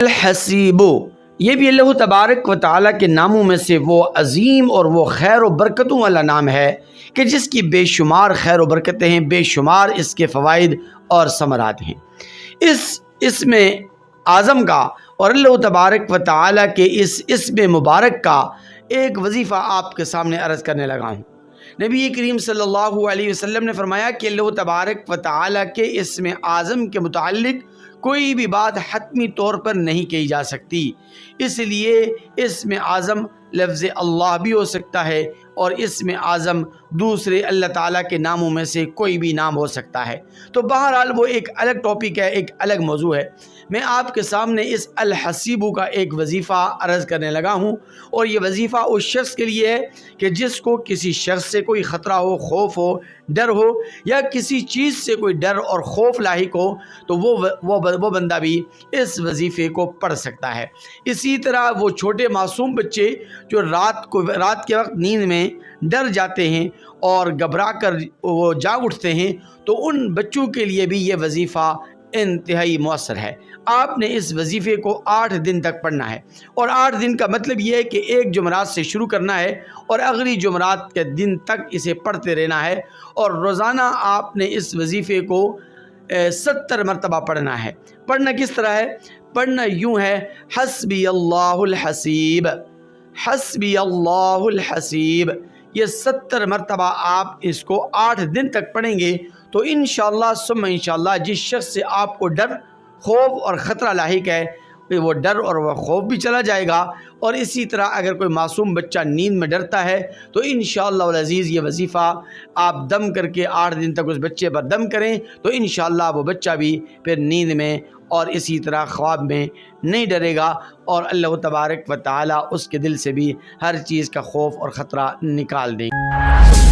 الحسیب، یہ بھی اللہ تبارک و تعالیٰ کے ناموں میں سے وہ عظیم اور وہ خیر و برکتوں والا نام ہے کہ جس کی بے شمار خیر و برکتیں ہیں، بے شمار اس کے فوائد اور ثمرات ہیں۔ اس اسم اعظم کا اور اللہ تبارک و تعالیٰ کے اس اسم مبارک کا ایک وظیفہ آپ کے سامنے عرض کرنے لگا ہوں۔ نبی کریم صلی اللہ علیہ وسلم نے فرمایا کہ اللہ تبارک و تعالیٰ کے اسم اعظم کے متعلق کوئی بھی بات حتمی طور پر نہیں کہی جا سکتی، اس لیے اسم اعظم لفظ اللہ بھی ہو سکتا ہے اور اسم اعظم دوسرے اللہ تعالیٰ کے ناموں میں سے کوئی بھی نام ہو سکتا ہے۔ تو بہرحال وہ ایک الگ ٹاپک ہے، ایک الگ موضوع ہے۔ میں آپ کے سامنے اس الحسیب کا ایک وظیفہ عرض کرنے لگا ہوں، اور یہ وظیفہ اس شخص کے لیے ہے کہ جس کو کسی شخص سے کوئی خطرہ ہو، خوف ہو، ڈر ہو، یا کسی چیز سے کوئی ڈر اور خوف لاحق ہو، تو وہ بندہ بھی اس وظیفے کو پڑھ سکتا ہے۔ اسی طرح وہ چھوٹے معصوم بچے جو رات کے وقت نیند میں ڈر جاتے ہیں اور گھبرا کر وہ جاگ اٹھتے ہیں، تو ان بچوں کے لیے بھی یہ وظیفہ انتہائی مؤثر ہے۔ آپ نے اس وظیفے کو 8 دن تک پڑھنا ہے، اور 8 دن کا مطلب یہ ہے کہ ایک جمعرات سے شروع کرنا ہے اور اگلی جمعرات کے دن تک اسے پڑھتے رہنا ہے، اور روزانہ آپ نے اس وظیفے کو 70 مرتبہ پڑھنا ہے۔ پڑھنا کس طرح ہے؟ پڑھنا یوں ہے: حسبی اللہ الحسیب، حسبی اللہ الحسیب۔ یہ 70 مرتبہ آپ اس کو 8 دن تک پڑھیں گے تو انشاءاللہ ثم انشاءاللہ جس شخص سے آپ کو ڈر، خوف اور خطرہ لاحق ہے، وہ ڈر اور وہ خوف بھی چلا جائے گا۔ اور اسی طرح اگر کوئی معصوم بچہ نیند میں ڈرتا ہے تو انشاءاللہ العزیز یہ وظیفہ آپ دم کر کے 8 دن تک اس بچے پر دم کریں تو انشاءاللہ وہ بچہ بھی پھر نیند میں اور اسی طرح خواب میں نہیں ڈرے گا، اور اللہ تبارک و تعالیٰ اس کے دل سے بھی ہر چیز کا خوف اور خطرہ نکال دیں گے۔